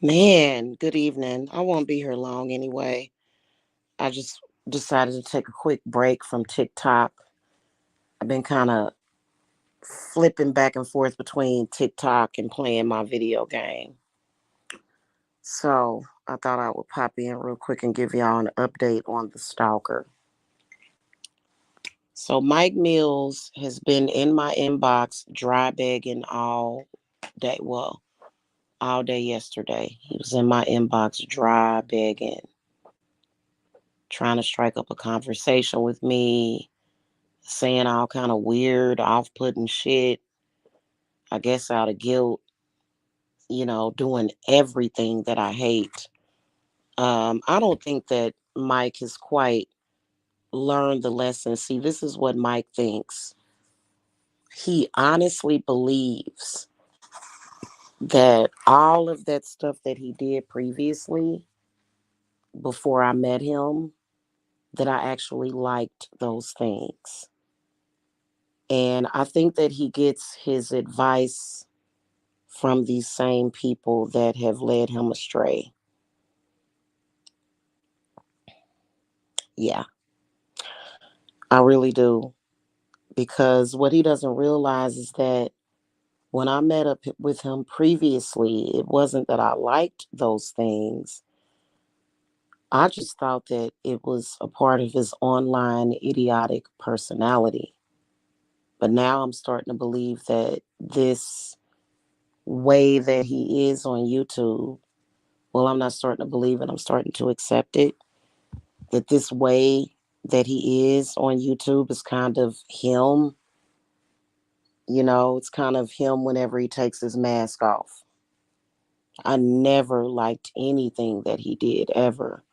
Man, good evening. I won't be here long anyway. I just decided to take a quick break from TikTok. I've been kind of flipping back and forth between TikTok and playing my video game. So I thought I would pop in real quick and give y'all an update on the stalker. So Mike Mills has been in my inbox dry begging all day. Well, all day yesterday. He was in my inbox dry begging, trying to strike up a conversation with me, saying all kind of weird, off-putting shit. I guess out of guilt, doing everything that I hate. I don't think that Mike has quite learned the lesson. See, this is what Mike thinks. He honestly believes that all of that stuff that he did previously, before I met him, that I actually liked those things. And I think that he gets his advice from these same people that have led him astray. Yeah, I really do. Because what he doesn't realize is that when I met up with him previously, it wasn't that I liked those things. I just thought that it was a part of his online idiotic personality. But now I'm starting to believe that this way that he is on YouTube, well, I'm not starting to believe it, I'm starting to accept it. That this way that he is on YouTube is kind of him. It's kind of him whenever he takes his mask off. I never liked anything that he did ever.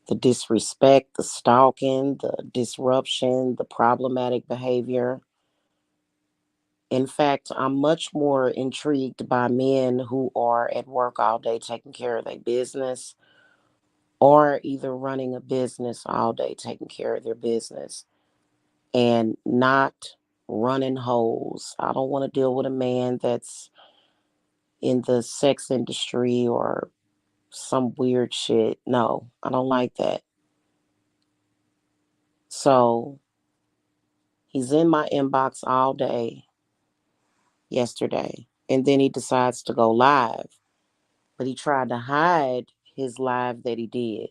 The disrespect, the stalking, the disruption, the problematic behavior. In fact, I'm much more intrigued by men who are at work all day taking care of their business, or either running a business all day taking care of their business and not running holes. I don't want to deal with a man that's in the sex industry or some weird shit. No, I don't like that. So he's in my inbox all day yesterday. And then he decides to go live. But he tried to hide his live that he did.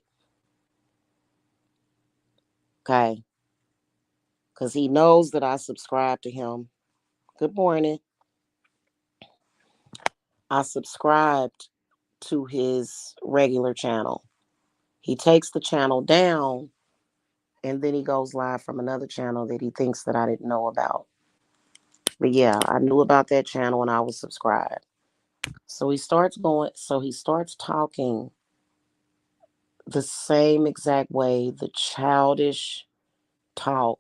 Okay. Because he knows that I subscribe to him. Good morning. I subscribed to his regular channel. He takes the channel down and then he goes live from another channel that he thinks that I didn't know about. But yeah, I knew about that channel and I was subscribed. So he starts talking the same exact way, the childish talk.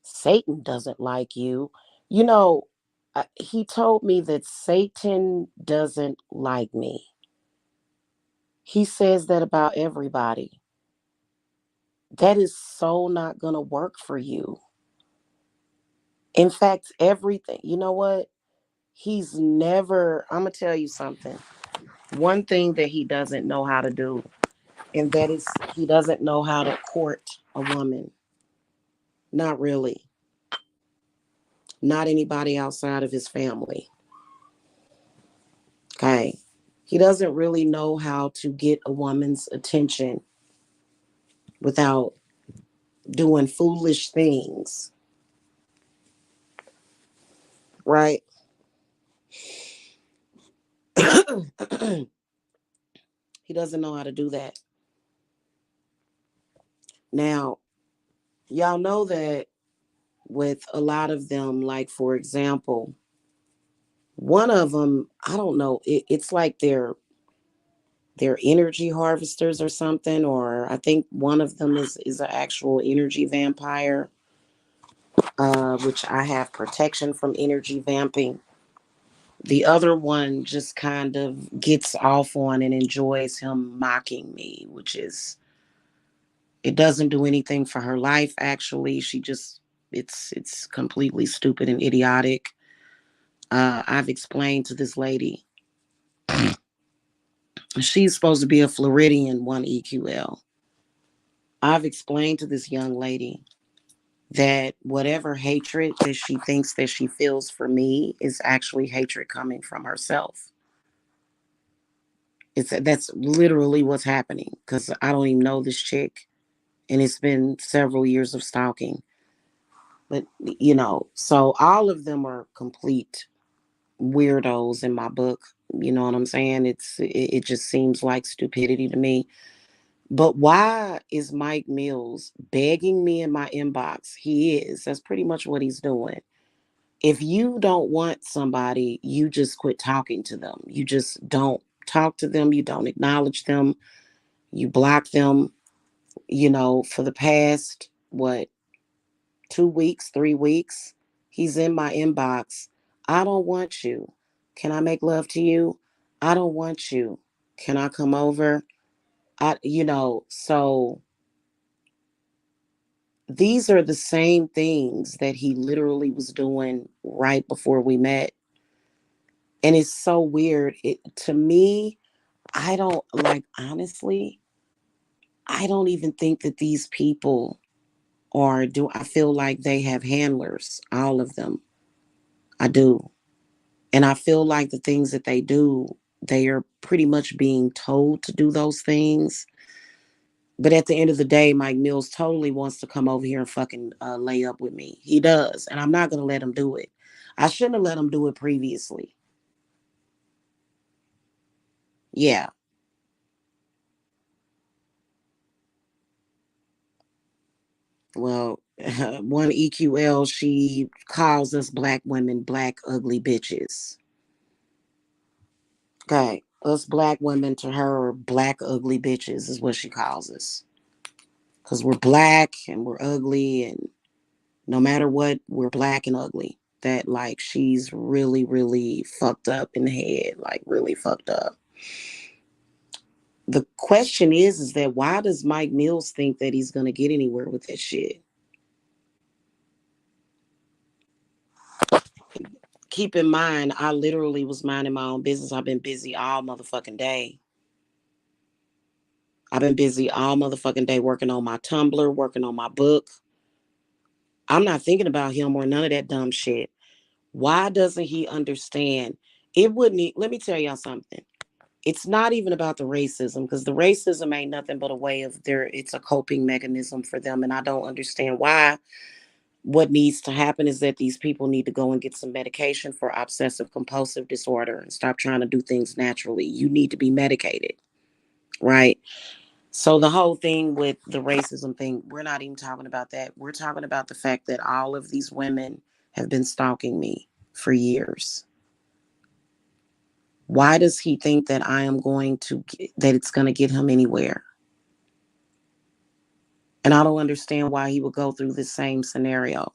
Satan doesn't like you. You know, he told me that Satan doesn't like me. He says that about everybody. That is so not going to work for you. In fact, everything, you know what? I'm going to tell you something. One thing that he doesn't know how to do, and that is he doesn't know how to court a woman. Not really. Not anybody outside of his family. Okay. He doesn't really know how to get a woman's attention without doing foolish things. Right? He doesn't know how to do that. Now, y'all know that with a lot of them, like for example, one of them, I don't know, it's like they're energy harvesters or something, or I think one of them is an actual energy vampire, which I have protection from energy vamping. The other one just kind of gets off on and enjoys him mocking me, which is, it doesn't do anything for her life actually. She just, it's completely stupid and idiotic. I've explained to this lady She's supposed to be a Floridian 1 EQL. I've explained to this young lady that whatever hatred that she thinks that she feels for me is actually hatred coming from herself. That's literally what's happening because I don't even know this chick, and it's been several years of stalking. But so all of them are complete weirdos in my book. You know what I'm saying? It just seems like stupidity to me. But why is Mike Mills begging me in my inbox? He is. That's pretty much what he's doing. If you don't want somebody, you just quit talking to them. You just don't talk to them. You don't acknowledge them. You block them. For the past, what, 2 weeks, 3 weeks, he's in my inbox. I don't want you. Can I make love to you? I don't want you. Can I come over? So these are the same things that he literally was doing right before we met. And it's so weird. To me, I don't like, honestly, I don't even think that these people I feel like they have handlers, all of them. I do. And I feel like the things that they do, they are pretty much being told to do those things. But at the end of the day, Mike Mills totally wants to come over here and fucking lay up with me. He does. And I'm not going to let him do it. I shouldn't have let him do it previously. Yeah. Well, one EQL, she calls us black women black ugly bitches. Okay. Us black women to her are black ugly bitches is what she calls us. Because we're black and we're ugly, and no matter what, we're black and ugly. That, like, she's really, really fucked up in the head, like really fucked up. The question is that why does Mike Mills think that he's gonna get anywhere with that shit? Keep in mind, I literally was minding my own business. I've been busy all motherfucking day. I've been busy all motherfucking day working on my Tumblr, working on my book. I'm not thinking about him or none of that dumb shit. Why doesn't he understand? It wouldn't. Let me tell y'all something. It's not even about the racism because the racism ain't nothing but a way of it's a coping mechanism for them. And I don't understand why. What needs to happen is that these people need to go and get some medication for obsessive compulsive disorder and stop trying to do things naturally. You need to be medicated, right? So the whole thing with the racism thing, we're not even talking about that. We're talking about the fact that all of these women have been stalking me for years. Why does he think that that it's going to get him anywhere? And I don't understand why he would go through this same scenario.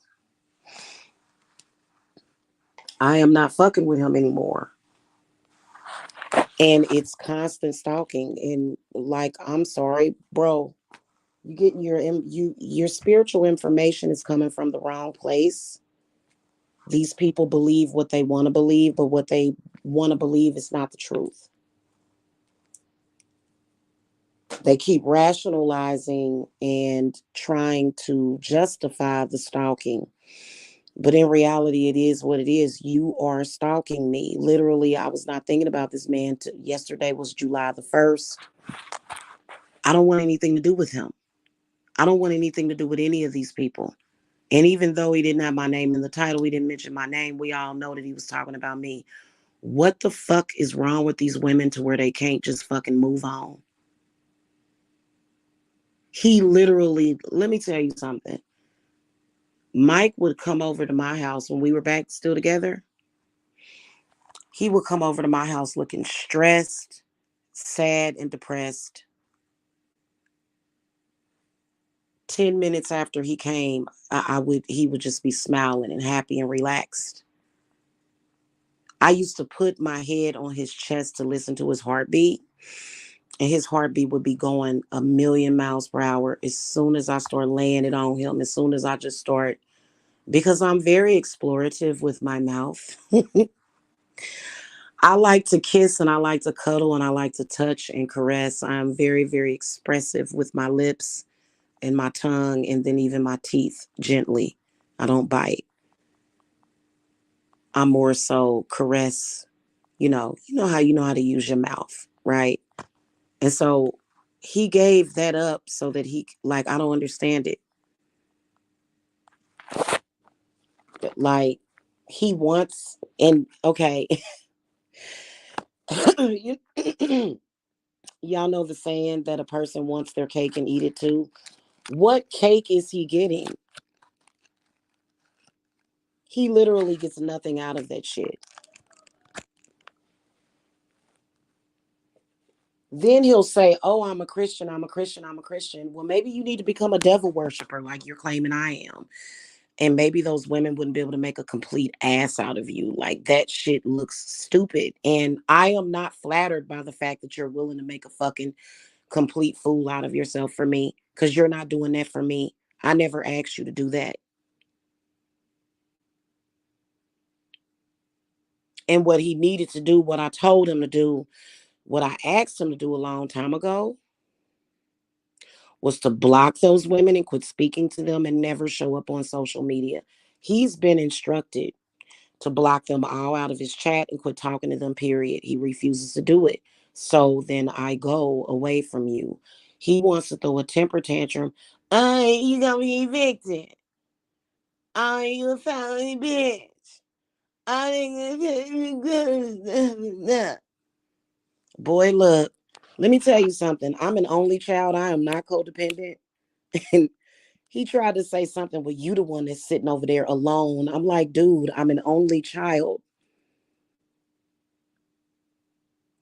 I am not fucking with him anymore. And it's constant stalking. And like, I'm sorry, bro, you getting your spiritual information is coming from the wrong place. These people believe what they want to believe, but what they want to believe is not the truth. They keep rationalizing and trying to justify the stalking. But in reality, it is what it is. You are stalking me. Literally, I was not thinking about this man. Yesterday was July the 1st. I don't want anything to do with him. I don't want anything to do with any of these people. And even though he didn't have my name in the title, he didn't mention my name, we all know that he was talking about me. What the fuck is wrong with these women to where they can't just fucking move on? He literally, let me tell you something. Mike would come over to my house when we were back still together. He would come over to my house looking stressed, sad, and depressed. 10 minutes after he came, he would just be smiling and happy and relaxed. I used to put my head on his chest to listen to his heartbeat, and his heartbeat would be going a million miles per hour as soon as I start laying it on him, as soon as I just start, because I'm very explorative with my mouth. I like to kiss and I like to cuddle and I like to touch and caress. I'm very, very expressive with my lips and my tongue and then even my teeth gently. I don't bite. I more so caress, how you know how to use your mouth, right? And so he gave that up so that like, I don't understand it. Like, he wants, and okay, y'all know the saying that a person wants their cake and eat it too. What cake is he getting? He literally gets nothing out of that shit. Then he'll say, "Oh, I'm a Christian, I'm a Christian, I'm a Christian." Well, maybe you need to become a devil worshiper like you're claiming I am. And maybe those women wouldn't be able to make a complete ass out of you. Like, that shit looks stupid. And I am not flattered by the fact that you're willing to make a fucking complete fool out of yourself for me, because you're not doing that for me. I never asked you to do that. And what he needed to do, what I told him to do, what I asked him to do a long time ago, was to block those women and quit speaking to them and never show up on social media. He's been instructed to block them all out of his chat and quit talking to them, period. He refuses to do it. So then I go away from you. He wants to throw a temper tantrum. You gonna be evicted. You a family bitch. I Boy, look, let me tell you something. I'm an only child. I am not codependent. And he tried to say something, but you the one that's sitting over there alone. I'm like, dude, I'm an only child.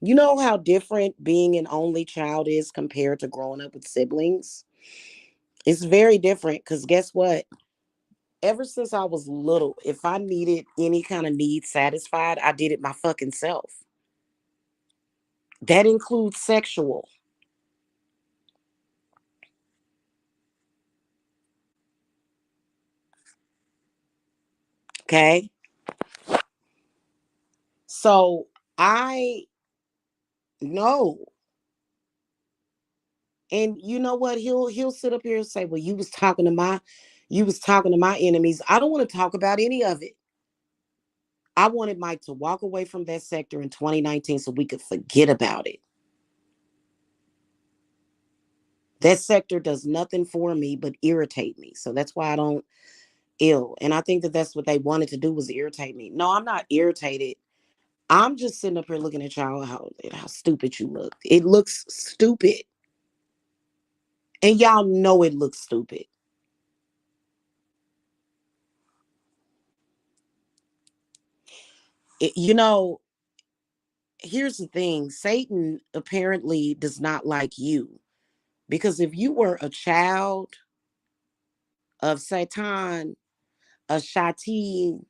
You know how different being an only child is compared to growing up with siblings? It's very different because guess what? Ever since I was little, if I needed any kind of need satisfied, I did it my fucking self. That includes sexual. Okay. So I know. And you know what? He'll sit up here and say, "Well, you was talking to my enemies." I don't want to talk about any of it. I wanted Mike to walk away from that sector in 2019 so we could forget about it. That sector does nothing for me but irritate me. So that's why I don't ill. And I think that that's what they wanted to do, was irritate me. No, I'm not irritated. I'm just sitting up here looking at y'all, how stupid you look. It looks stupid. And y'all know it looks stupid. It, you know, Here's the thing. Satan apparently does not like you. Because if you were a child of Satan, a Shatin,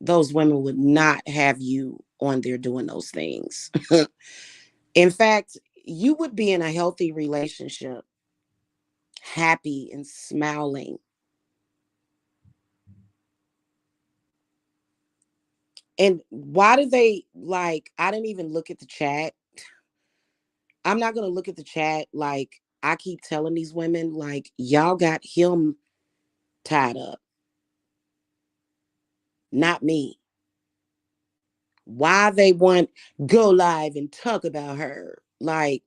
those women would not have you on there doing those things. In fact, you would be in a healthy relationship, happy and smiling. And why do they like? I didn't even look at the chat. I'm not going to look at the chat. Like, I keep telling these women, like, y'all got him tied up, not me. Why they want go live and talk about her? Like,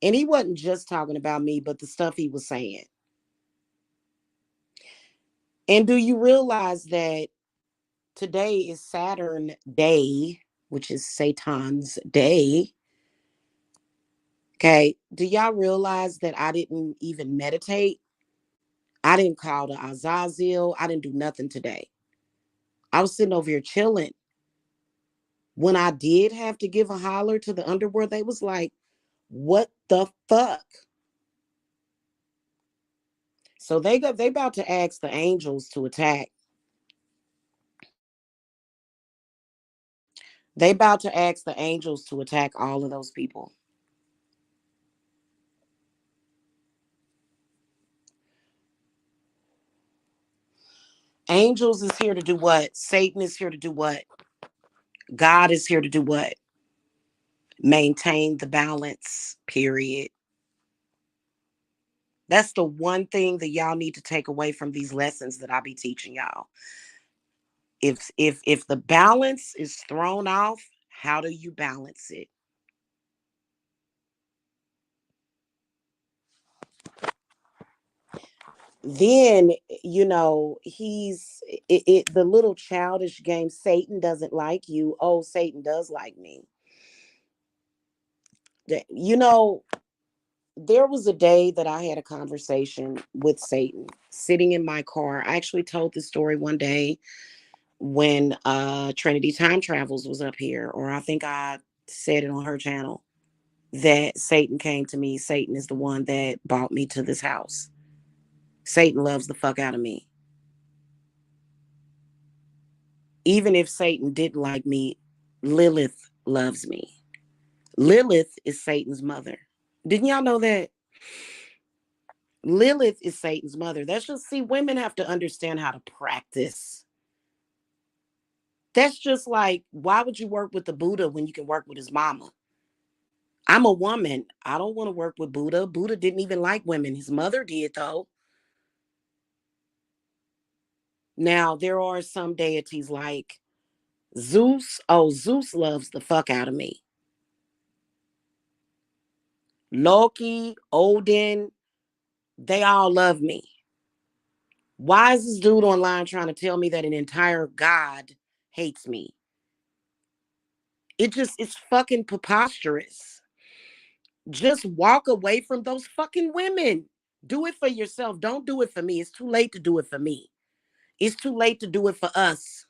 and he wasn't just talking about me, but the stuff he was saying. And do you realize that today is Saturn day, which is Satan's day? Okay. Do y'all realize that I didn't even meditate? I didn't call the Azazel. I didn't do nothing today. I was sitting over here chilling. When I did have to give a holler to the underworld, they was like, what the fuck? So they about to ask the angels to attack. They about to ask the angels to attack all of those people. Angels is here to do what? Satan is here to do what? God is here to do what? Maintain the balance, period. That's the one thing that y'all need to take away from these lessons that I be teaching y'all. If the balance is thrown off, how do you balance it? Then, the little childish game. Satan doesn't like you. Oh, Satan does like me. You know, there was a day that I had a conversation with Satan sitting in my car. I actually told this story one day when Trinity Time Travels was up here, or I think I said it on her channel, that Satan came to me. Satan is the one that brought me to this house. Satan loves the fuck out of me. Even if Satan didn't like me, Lilith loves me. Lilith is Satan's mother. Didn't y'all know that? Lilith is Satan's mother. That's just, see, women have to understand how to practice. That's just like, why would you work with the Buddha when you can work with his mama? I'm a woman. I don't want to work with Buddha. Buddha didn't even like women. His mother did, though. Now, there are some deities like Zeus. Oh, Zeus loves the fuck out of me. Loki, Odin, they all love me. Why is this dude online trying to tell me that an entire god hates me? It's fucking preposterous. Just walk away from those fucking women. Do it for yourself. Don't do it for me. It's too late to do it for me. It's too late to do it for us.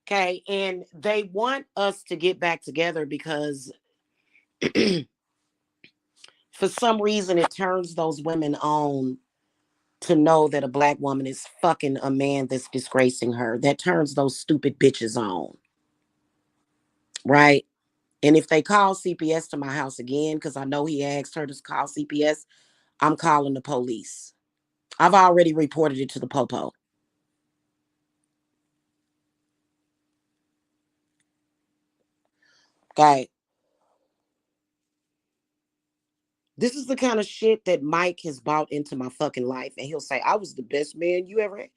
Okay. And they want us to get back together because for some reason it turns those women on to know that a black woman is fucking a man that's disgracing her. That turns those stupid bitches on. Right. And if they call CPS to my house again, because I know he asked her to call CPS, I'm calling the police. I've already reported it to the popo. Okay. This is the kind of shit that Mike has bought into my fucking life. And he'll say, I was the best man you ever had.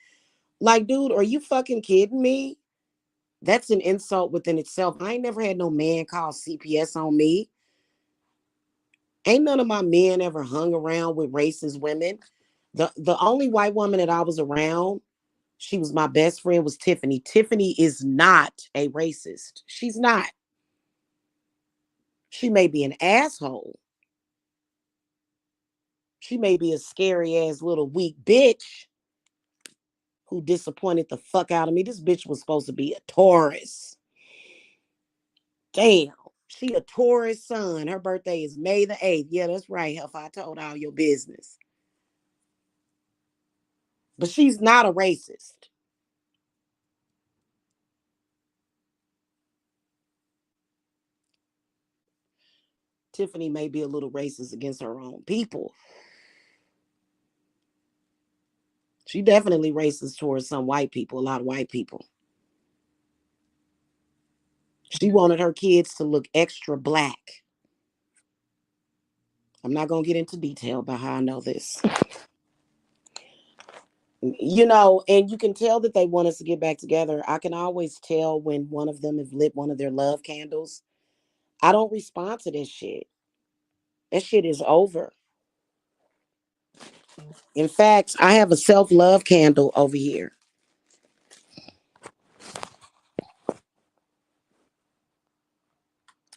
Like, dude, are you fucking kidding me? That's an insult within itself. I ain't never had no man call CPS on me. Ain't none of my men ever hung around with racist women. The only white woman that I was around, she was my best friend, was Tiffany. Tiffany is not a racist. She's not. She may be an asshole. She may be a scary ass little weak bitch who disappointed the fuck out of me. This bitch was supposed to be a Taurus. Damn. She a Taurus sun. Her birthday is May the 8th. Yeah, that's right. If I told all your business. But she's not a racist. Tiffany may be a little racist against her own people. She definitely racist towards some white people, a lot of white people. She wanted her kids to look extra black. I'm not going to get into detail about how I know this. And you can tell that they want us to get back together. I can always tell when one of them has lit one of their love candles. I don't respond to this shit. That shit is over. In fact, I have a self-love candle over here.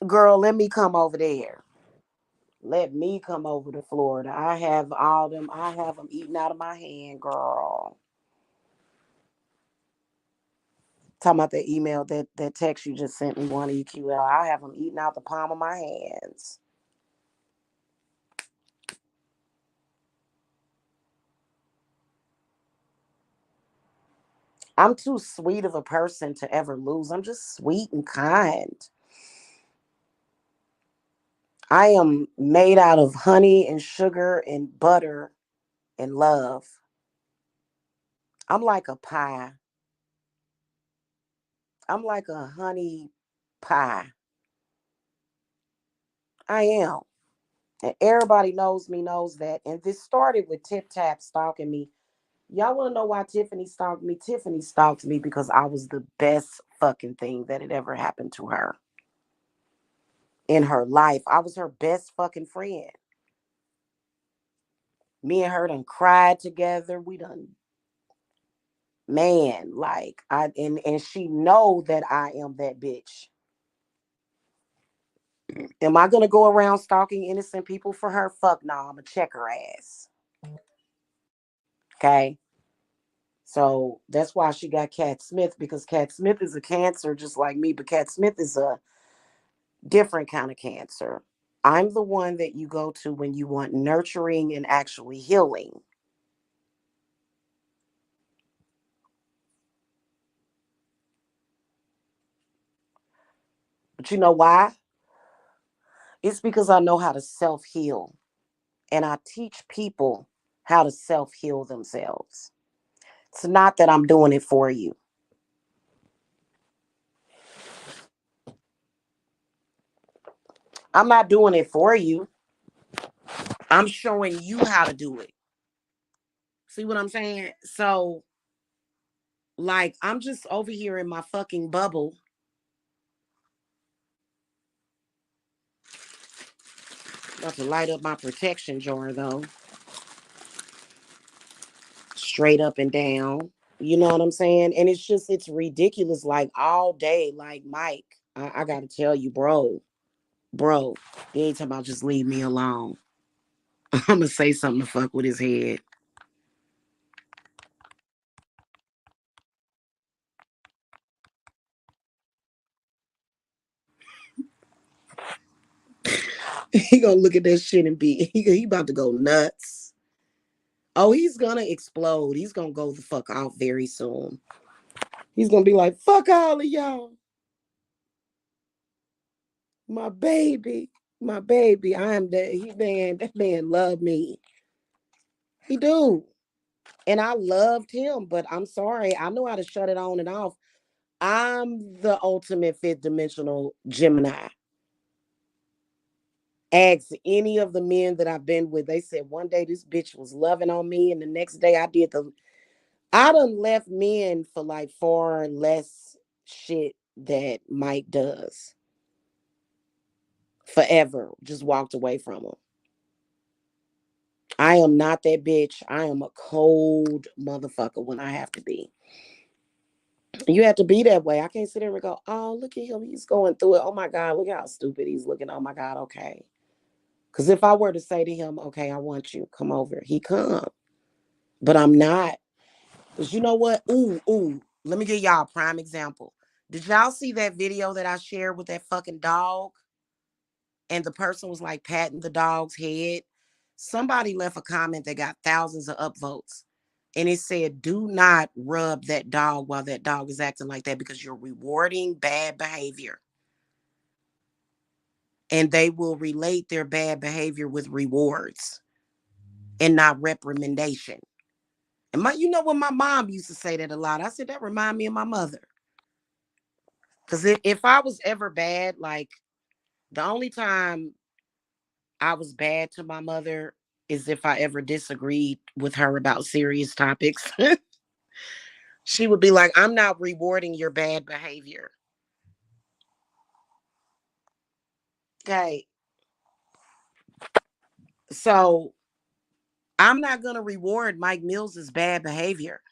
Girl, let me come over there. Let me come over to Florida. I have all them. I have them eating out of my hand, girl. Talking about that email, that text you just sent me, one of you QL. I have them eating out the palm of my hands. I'm too sweet of a person to ever lose. I'm just sweet and kind. I am made out of honey and sugar and butter and love. I'm like a pie. I'm like a honey pie. I am. And everybody knows that. And this started with Tip Tap stalking me. Y'all want to know why Tiffany stalked me? Tiffany stalked me because I was the best fucking thing that had ever happened to her in her life. I was her best fucking friend. Me and her done cried together. We done, man, like and she know that I am that bitch. Am I gonna go around stalking innocent people for her? Fuck no, I'ma check her ass. Okay. So that's why she got Cat Smith, because Cat Smith is a cancer just like me, but Cat Smith is a different kind of cancer. I'm the one that you go to when you want nurturing and actually healing. But you know why? It's because I know how to self heal and I teach people how to self heal themselves. It's not that I'm doing it for you. I'm not doing it for you. I'm showing you how to do it. See what I'm saying? So, like, I'm just over here in my fucking bubble. About to light up my protection jar, though. Straight up and down. You know what I'm saying? And it's just, it's ridiculous. Like, all day, like, Mike, I gotta tell you, bro, you ain't talking about just leave me alone. I'm gonna say something to fuck with his head. He gonna look at that shit and he about to go nuts. Oh, he's gonna explode. He's gonna go the fuck off very soon. He's gonna be like, fuck all of y'all. My baby. My baby. I am that that man love me. He do. And I loved him, but I'm sorry. I know how to shut it on and off. I'm the ultimate fifth dimensional Gemini. Ask any of the men that I've been with. They said one day this bitch was loving on me, and the next day I done left men for like far less shit that Mike does. Forever. Just walked away from him. I am not that bitch. I am a cold motherfucker when I have to be. You have to be that way. I can't sit there and go, oh, look at him. He's going through it. Oh my God, look how stupid he's looking. Oh my God, okay. Because if I were to say to him, okay, I want you, come over, he come. But I'm not. Because you know what? Ooh. Let me give y'all a prime example. Did y'all see that video that I shared with that fucking dog? And the person was like patting the dog's head. Somebody left a comment that got thousands of upvotes. And it said, do not rub that dog while that dog is acting like that because you're rewarding bad behavior. And they will relate their bad behavior with rewards and not reprimandation. And you know what, my mom used to say that a lot. I said, that remind me of my mother. Because if I was ever bad, like the only time I was bad to my mother is if I ever disagreed with her about serious topics. She would be like, I'm not rewarding your bad behavior. Okay. So I'm not going to reward Mike Mills's bad behavior.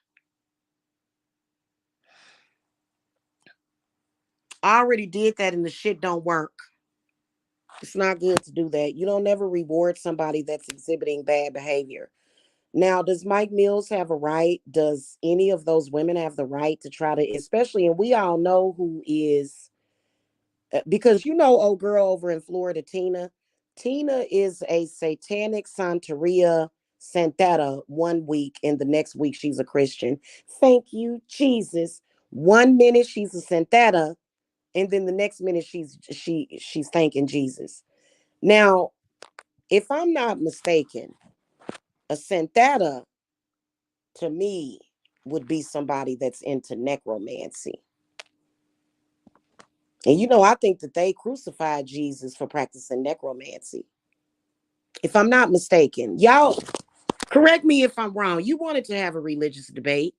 I already did that and the shit don't work. It's not good to do that. You don't never reward somebody that's exhibiting bad behavior. Now, does Mike Mills have a right? Does any of those women have the right to try to, especially, and we all know who is, because you know, old girl over in Florida, Tina. Tina is a satanic Santeria Santata one week, and the next week she's a Christian. Thank you, Jesus. One minute she's a Santata, and then the next minute she's thanking Jesus. Now, if I'm not mistaken, a Santata to me would be somebody that's into necromancy. And I think that they crucified Jesus for practicing necromancy. If I'm not mistaken, y'all correct me if I'm wrong. You wanted to have a religious debate.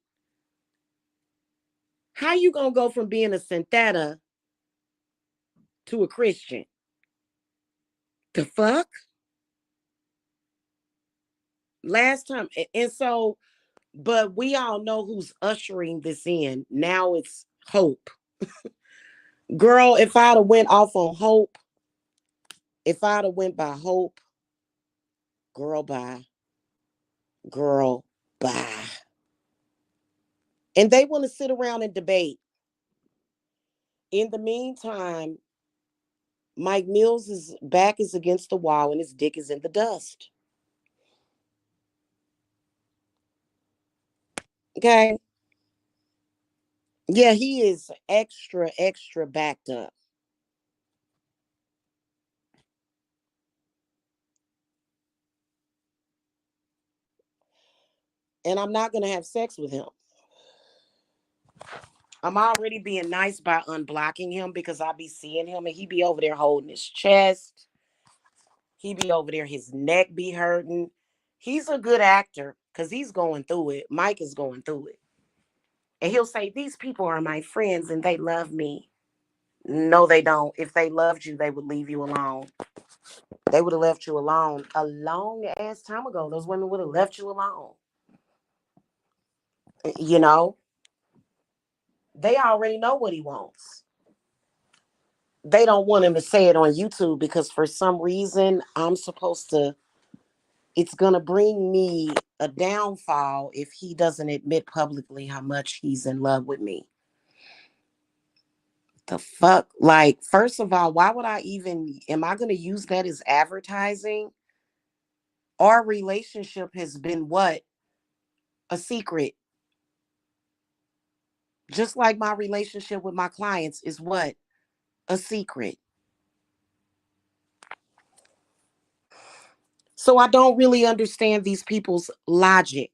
How you gonna go from being a Syntheta to a Christian? The fuck? Last time, and so, but we all know who's ushering this in. Now it's Hope. Girl, if I'd have went off on Hope, if I'd have went by Hope, girl, bye. Girl, bye. And they want to sit around and debate. In the meantime, Mike Mills' back is against the wall and his dick is in the dust. Okay. Yeah, he is extra, extra backed up. And I'm not going to have sex with him. I'm already being nice by unblocking him because I be seeing him and he be over there holding his chest. He be over there, his neck be hurting. He's a good actor because he's going through it. Mike is going through it. And he'll say, these people are my friends and they love me. No, they don't. If they loved you, they would leave you alone. They would have left you alone a long ass time ago. Those women would have left you alone. You know, they already know what he wants. They don't want him to say it on YouTube because for some reason I'm supposed to, it's going to bring me a downfall if he doesn't admit publicly how much he's in love with me. The fuck? Like, first of all, why would I even, am I going to use that as advertising? Our relationship has been what? A secret. Just like my relationship with my clients is what? A secret. So I don't really understand these people's logic.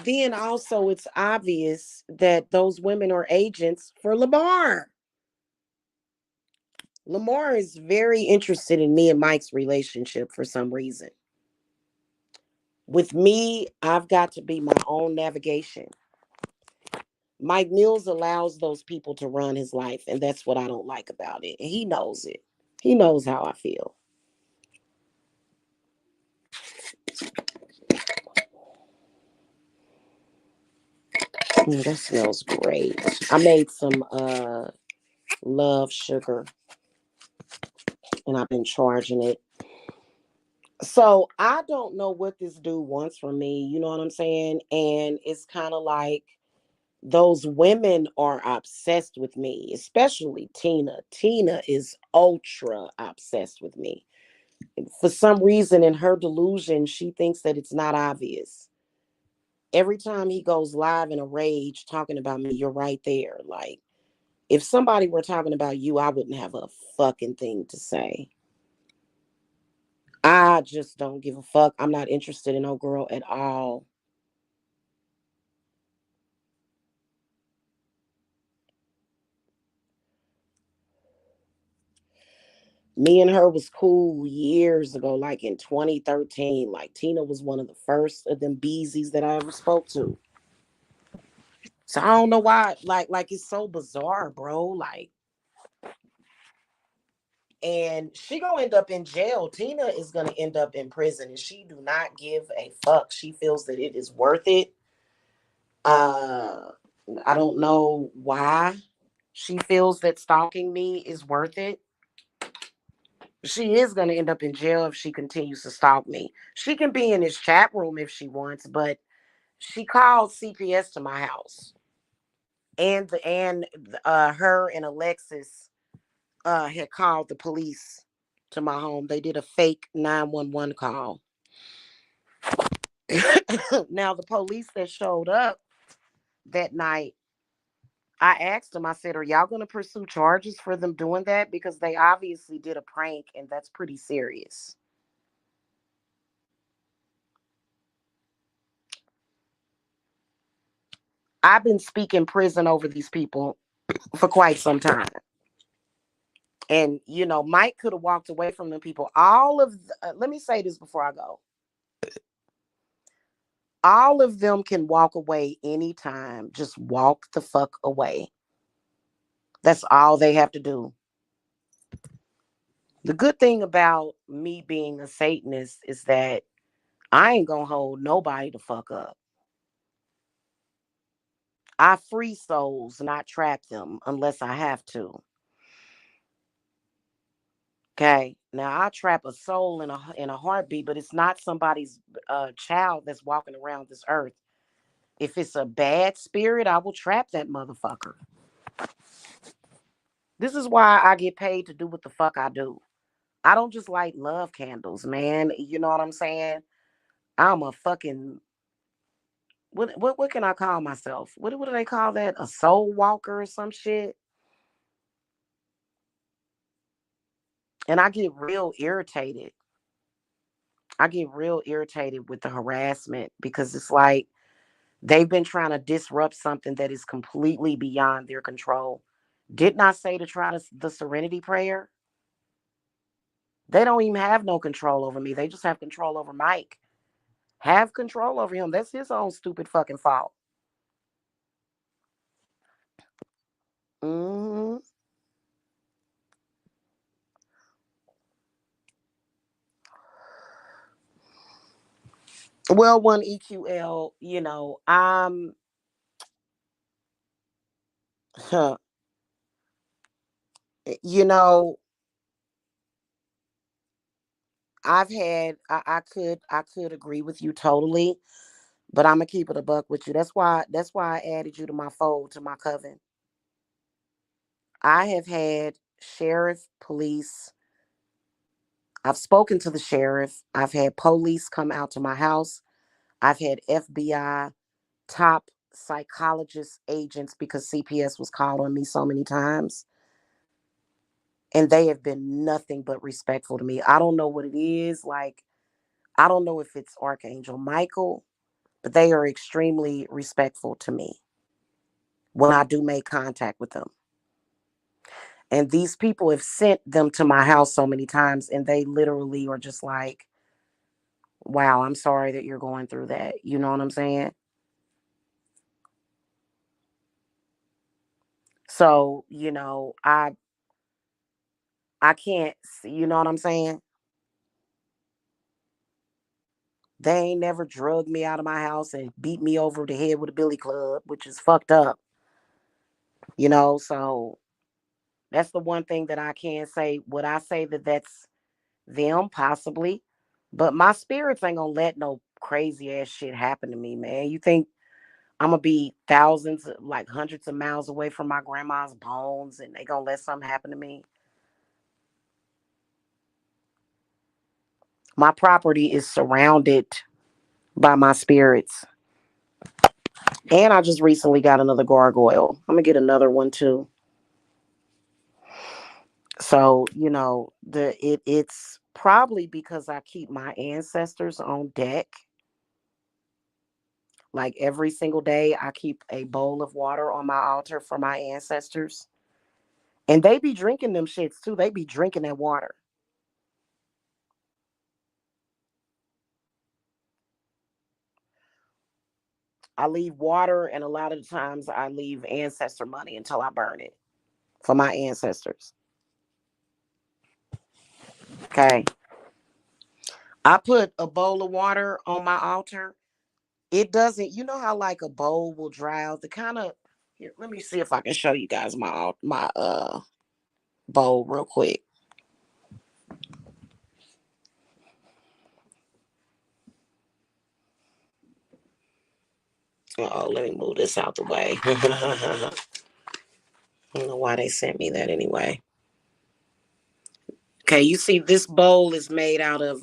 Then also, it's obvious that those women are agents for Lamar. Lamar is very interested in me and Mike's relationship for some reason. With me, I've got to be my own navigation. Mike Mills allows those people to run his life, and that's what I don't like about it. And he knows it. He knows how I feel. That smells great. I made some love sugar and I've been charging it. So I don't know what this dude wants from me, you know what I'm saying? And it's kind of like those women are obsessed with me, especially Tina. Tina is ultra obsessed with me. For some reason, in her delusion, she thinks that it's not obvious. Every time he goes live in a rage talking about me, you're right there. Like, if somebody were talking about you, I wouldn't have a fucking thing to say. I just don't give a fuck. I'm not interested in no girl at all. Me and her was cool years ago, like in 2013. Like Tina was one of the first of them beesies that I ever spoke to. So I don't know why, like it's so bizarre, bro. Like, and she gonna end up in jail. Tina is gonna end up in prison, and she do not give a fuck. She feels that it is worth it. Uh, I don't know why she feels that stalking me is worth it. She is going to end up in jail if she continues to stalk me. She can be in his chat room if she wants, but she called CPS to my house, and her and Alexis had called the police to my home. They did a fake 911 call. Now the police that showed up that night, I asked them, I said, are y'all going to pursue charges for them doing that? Because they obviously did a prank and that's pretty serious. I've been speaking prison over these people for quite some time. And, Mike could have walked away from them people. Let me say this before I go. All of them can walk away anytime. Just walk the fuck away. That's all they have to do. The good thing about me being a Satanist is that I ain't gonna hold nobody the fuck up. I free souls, not trap them unless I have to. Okay. Now I trap a soul in a heartbeat, but it's not somebody's child that's walking around this earth. If it's a bad spirit, I will trap that motherfucker. This is why I get paid to do what the fuck I do. I don't just light love candles, man. You know what I'm saying? I'm a fucking what can I call myself? What do they call that? A soul walker or some shit? And I get real irritated. I get real irritated with the harassment because it's like they've been trying to disrupt something that is completely beyond their control. Didn't I say to try the serenity prayer? They don't even have no control over me. They just have control over Mike. Have control over him. That's his own stupid fucking fault. Hmm. Well, one EQL, huh, you know, I could agree with you totally, but I'm gonna keep it a buck with you. That's why I added you to my fold, to my coven. I have had sheriff, police. I've spoken to the sheriff. I've had police come out to my house. I've had FBI, top psychologist agents, because CPS was called on me so many times. And they have been nothing but respectful to me. I don't know what it is. Like, I don't know if it's Archangel Michael, but they are extremely respectful to me when I do make contact with them. And these people have sent them to my house so many times, and they literally are just like, wow, I'm sorry that you're going through that. You know what I'm saying? So, I can't, you know what I'm saying? They ain't never drugged me out of my house and beat me over the head with a billy club, which is fucked up, so that's the one thing that I can say. Would I say that that's them? Possibly. But my spirits ain't gonna let no crazy ass shit happen to me, man. You think I'm gonna be thousands, like hundreds of miles away from my grandma's bones and they gonna let something happen to me? My property is surrounded by my spirits. And I just recently got another gargoyle. I'm gonna get another one too. So, it's probably because I keep my ancestors on deck. Like every single day, I keep a bowl of water on my altar for my ancestors. And they be drinking them shits too. They be drinking that water. I leave water, and a lot of the times I leave ancestor money until I burn it for my ancestors. Okay. I put a bowl of water on my altar. It doesn't, you know how like a bowl will dry out. The kind of, here, let me see if I can show you guys my bowl real quick. Oh, let me move this out the way. I don't know why they sent me that anyway. Okay, you see this bowl is made out of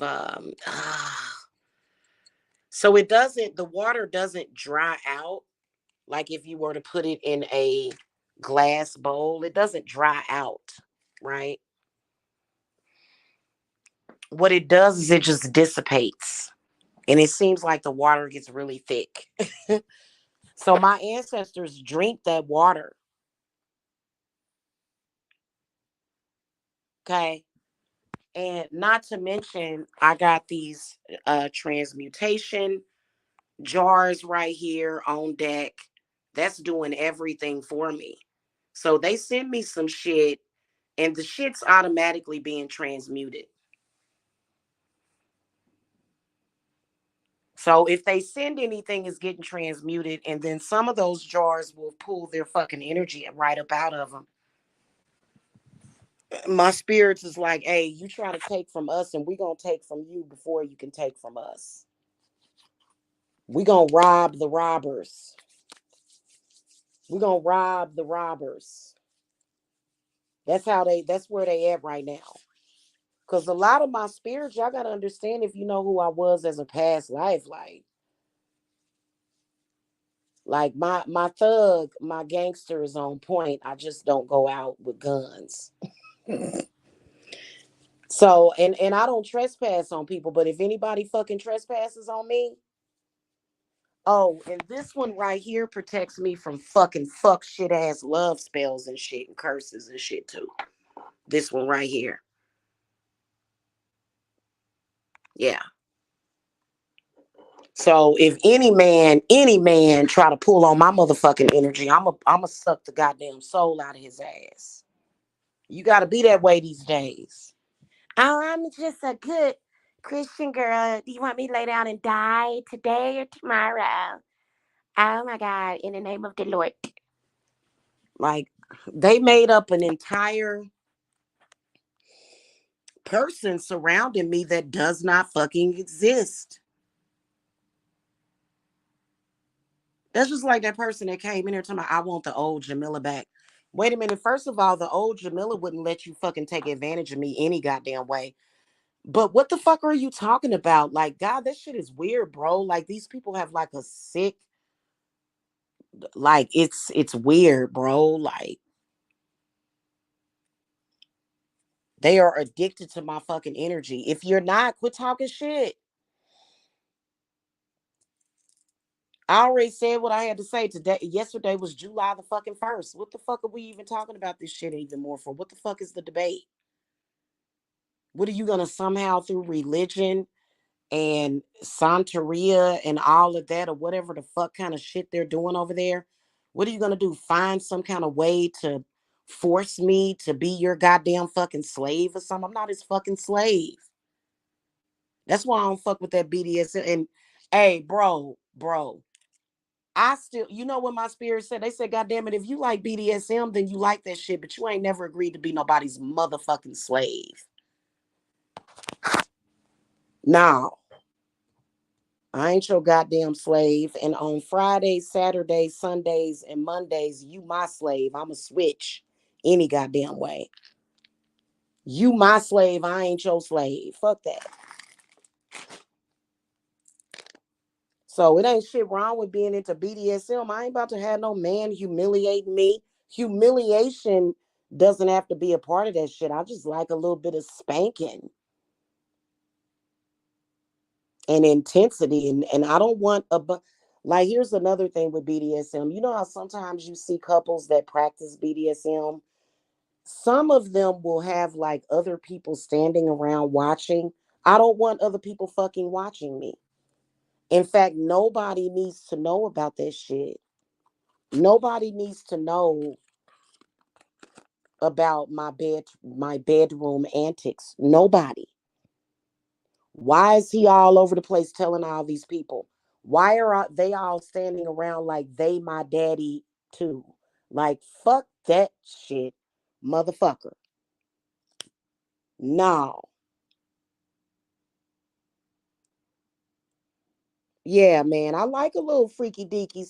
so the water doesn't dry out like if you were to put it in a glass bowl. It doesn't dry out, right? What it does is it just dissipates. And it seems like the water gets really thick. So my ancestors drink that water. Okay. And not to mention, I got these transmutation jars right here on deck. That's doing everything for me. So they send me some shit, and the shit's automatically being transmuted. So if they send anything, it's getting transmuted, and then some of those jars will pull their fucking energy right up out of them. My spirits is like, hey, you try to take from us, and we gonna take from you before you can take from us. We gonna rob the robbers. We gonna rob the robbers. That's where they at right now. Cause a lot of my spirits, y'all gotta understand, if you know who I was as a past life, like my thug, my gangster is on point. I just don't go out with guns. So and I don't trespass on people, but if anybody fucking trespasses on me, oh, and this one right here protects me from fucking fuck shit ass love spells and shit and curses and shit too. This one right here. Yeah. So if any man try to pull on my motherfucking energy, I'ma suck the goddamn soul out of his ass. You gotta be that way these days. Oh, I'm just a good Christian girl. Do you want me to lay down and die today or tomorrow? Oh my God, in the name of the Lord. Like, they made up an entire person surrounding me that does not fucking exist. That's just like that person that came in here talking about, I want the old Jamila back. Wait a minute. First of all, the old Jamila wouldn't let you fucking take advantage of me any goddamn way. But what the fuck are you talking about? Like, God, that shit is weird, bro. Like, these people have like a sick, like, it's weird, bro. Like, they are addicted to my fucking energy. If you're not, quit talking shit. I already said what I had to say today. Yesterday was July the fucking 1st. What the fuck are we even talking about this shit even more for? What the fuck is the debate? What are you gonna somehow through religion and Santeria and all of that, or whatever the fuck kind of shit they're doing over there? What are you gonna do? Find some kind of way to force me to be your goddamn fucking slave or something? I'm not his fucking slave. That's why I don't fuck with that BDSM. And hey, bro, I still, you know what my spirit said? They said, God damn it, if you like BDSM, then you like that shit, but you ain't never agreed to be nobody's motherfucking slave. Now, I ain't your goddamn slave. And on Fridays, Saturdays, Sundays, and Mondays, you my slave. I'm a switch any goddamn way. You my slave. I ain't your slave. Fuck that. So it ain't shit wrong with being into BDSM. I ain't about to have no man humiliating me. Humiliation doesn't have to be a part of that shit. I just like a little bit of spanking and intensity. And I don't want like, here's another thing with BDSM. You know how sometimes you see couples that practice BDSM? Some of them will have like other people standing around watching. I don't want other people fucking watching me. In fact, nobody needs to know about that shit. Nobody needs to know about my bedroom antics. Nobody. Why is he all over the place telling all these people? Why are they all standing around like they my daddy too? Like, fuck that shit, motherfucker. No. Yeah, man. I like a little freaky deaky.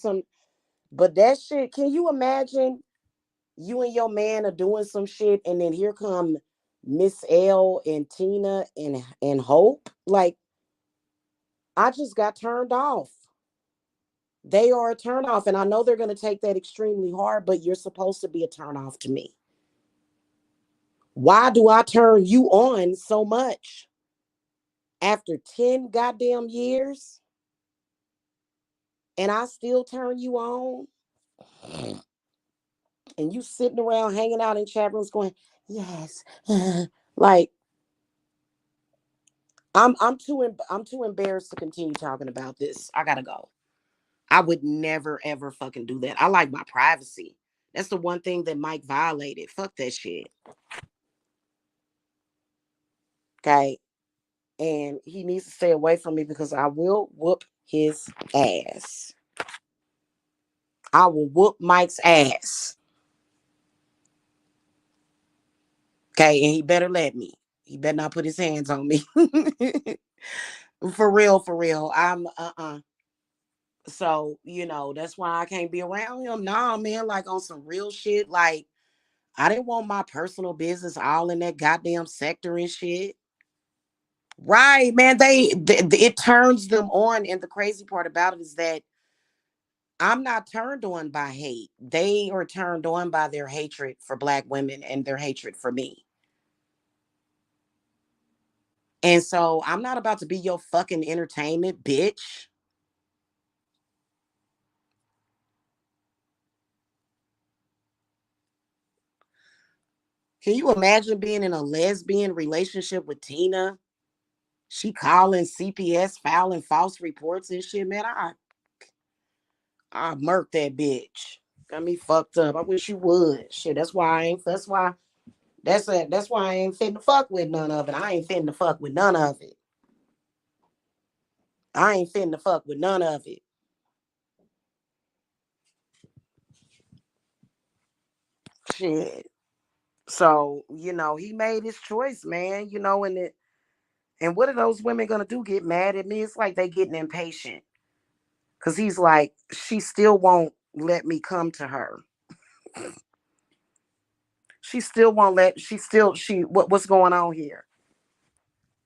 But that shit, can you imagine you and your man are doing some shit and then here come Miss L and Tina and Hope? Like, I just got turned off. They are a turn off, and I know they're going to take that extremely hard, but you're supposed to be a turn off to me. Why do I turn you on so much after 10 goddamn years? and I still turn you on, and you sitting around hanging out in chat rooms going, yes, like I'm too embarrassed to continue talking about this. I gotta go. I would never ever fucking do that. I like my privacy. That's the one thing that Mike violated. Fuck that shit. Okay. And he needs to stay away from me because I will whoop his ass. I will whoop Mike's ass. Okay, and he better let me. He better not put his hands on me. For real, for real. I'm So, that's why I can't be around him. Nah, man, like on some real shit. Like, I didn't want my personal business all in that goddamn sector and shit. Right, man. It turns them on. And the crazy part about it is that I'm not turned on by hate. They are turned on by their hatred for black women and their hatred for me. And so I'm not about to be your fucking entertainment, bitch. Can you imagine being in a lesbian relationship with Tina? She calling CPS, filing false reports and shit, man. I murked that bitch. Got me fucked up. I wish you would. Shit, that's why I ain't. That's why I ain't finna fuck with none of it. I ain't finna fuck with none of it. I ain't finna fuck with none of it. Shit. So, he made his choice, man. And what are those women gonna do? Get mad at me? It's like they getting impatient. Cause he's like, she still won't let me come to her. She still won't let what's going on here?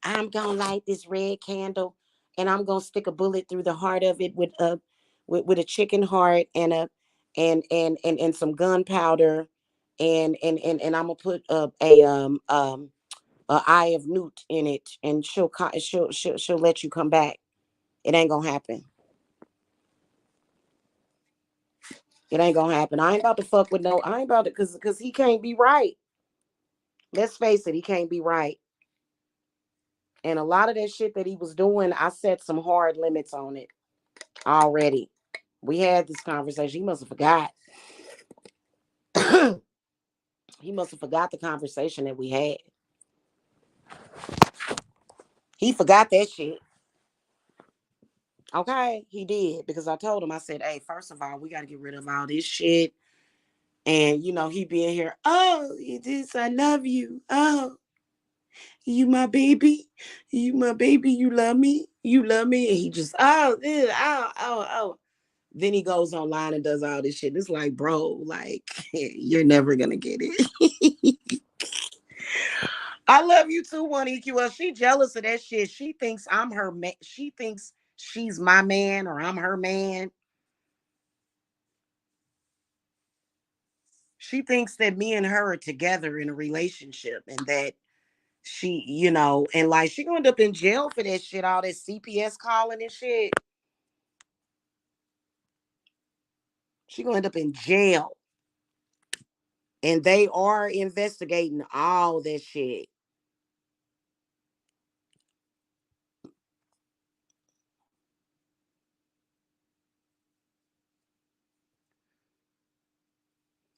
I'm gonna light this red candle and I'm gonna stick a bullet through the heart of it with a chicken heart and and some gunpowder and I'm gonna put a eye of newt in it and she'll let you come back. It ain't gonna happen. It ain't gonna happen. I ain't about to fuck with no. I ain't about to because he can't be right. Let's face it, he can't be right. And a lot of that shit that he was doing, I set some hard limits on it already. We had this conversation. He must have forgot. He must have forgot the conversation that we had. He forgot that shit. Okay, he did because I told him. I said, "Hey, first of all, we got to get rid of all this shit." And he being here. Oh, this I love you. Oh, you my baby. You my baby. You love me. You love me. And he just oh. Then he goes online and does all this shit. It's like, bro, like you're never gonna get it. I love you too, one EQ. Well, she jealous of that shit. She thinks I'm her man. She thinks she's my man or I'm her man. She thinks that me and her are together in a relationship and that she, and like she gonna end up in jail for that shit, all that CPS calling and shit. She gonna end up in jail. And they are investigating all that shit.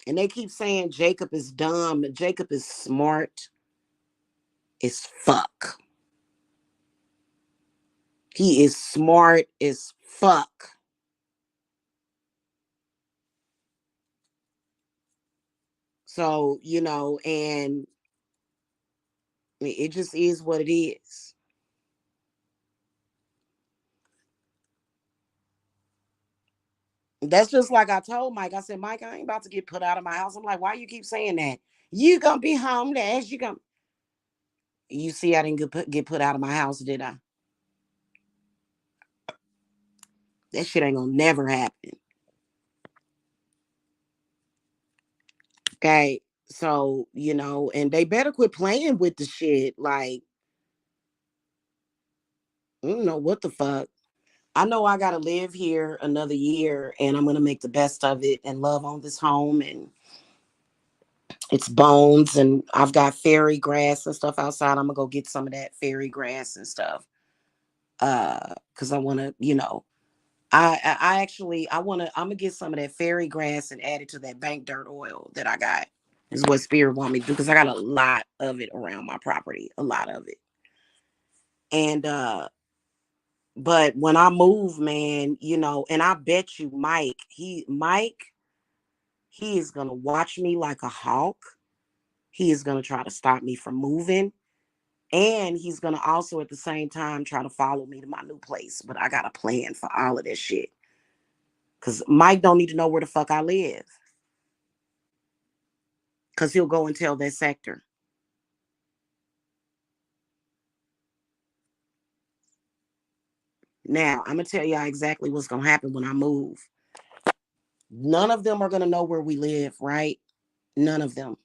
And they keep saying Jacob is dumb. Jacob is smart as fuck. He is smart as fuck. So, and it just is what it is. That's just like I told Mike. I said, Mike, I ain't about to get put out of my house. I'm like, why you keep saying that? You gonna be homeless. You gonna. You see, I didn't get put out of my house, did I? That shit ain't gonna never happen. Okay. So, and they better quit playing with the shit. Like, I don't know what the fuck. I know I gotta live here another year, and I'm gonna make the best of it and love on this home and its bones. And I've got fairy grass and stuff outside. I'm gonna go get some of that fairy grass and stuff. Because I want to, I actually I'm gonna get some of that fairy grass and add it to that bank dirt oil that I got. Is what spirit want me to do, because I got a lot of it around my property, a lot of it. And but when I move, man, and I bet you Mike, he is gonna watch me like a hawk. He is gonna try to stop me from moving. And he's gonna also at the same time try to follow me to my new place. But I got a plan for all of this shit. Cause Mike don't need to know where the fuck I live. Cause he'll go and tell that sector. Now, I'm gonna tell y'all exactly what's gonna happen when I move. None of them are gonna know where we live, right? None of them,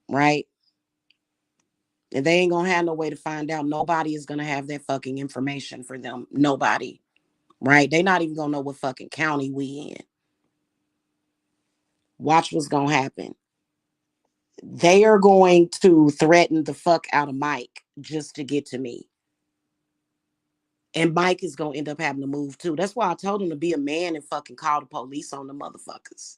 right? And they ain't gonna have no way to find out. Nobody is gonna have that fucking information for them. Nobody, right? They not even gonna know what fucking county we in. Watch what's gonna happen. They are going to threaten the fuck out of Mike just to get to me. And Mike is gonna end up having to move too. That's why I told him to be a man and fucking call the police on the motherfuckers.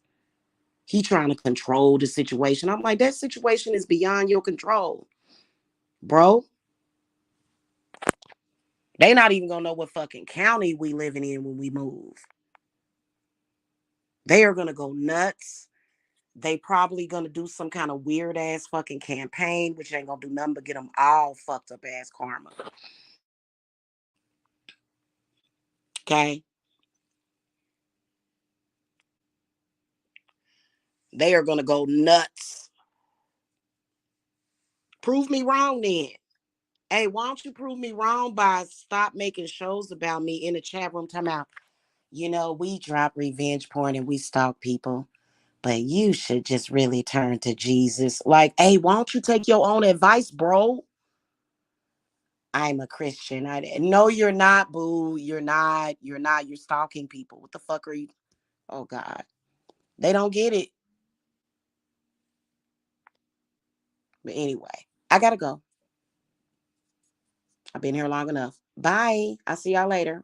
He trying to control the situation. I'm like, that situation is beyond your control, bro. They not even gonna know what fucking county we living in when we move. They are gonna go nuts. They probably gonna do some kind of weird ass fucking campaign, which ain't gonna do nothing but get them all fucked up ass karma. Okay, they are gonna go nuts. Prove me wrong, then. Hey, why don't you prove me wrong by stop making shows about me in the chat room? Talking about, we drop revenge porn and we stalk people, but you should just really turn to Jesus. Like, hey, why don't you take your own advice, bro? I'm a Christian. No, you're not, boo. You're not. You're not. You're stalking people. What the fuck are you? Oh God, they don't get it. But anyway, I gotta go. I've been here long enough. Bye. I'll see y'all later.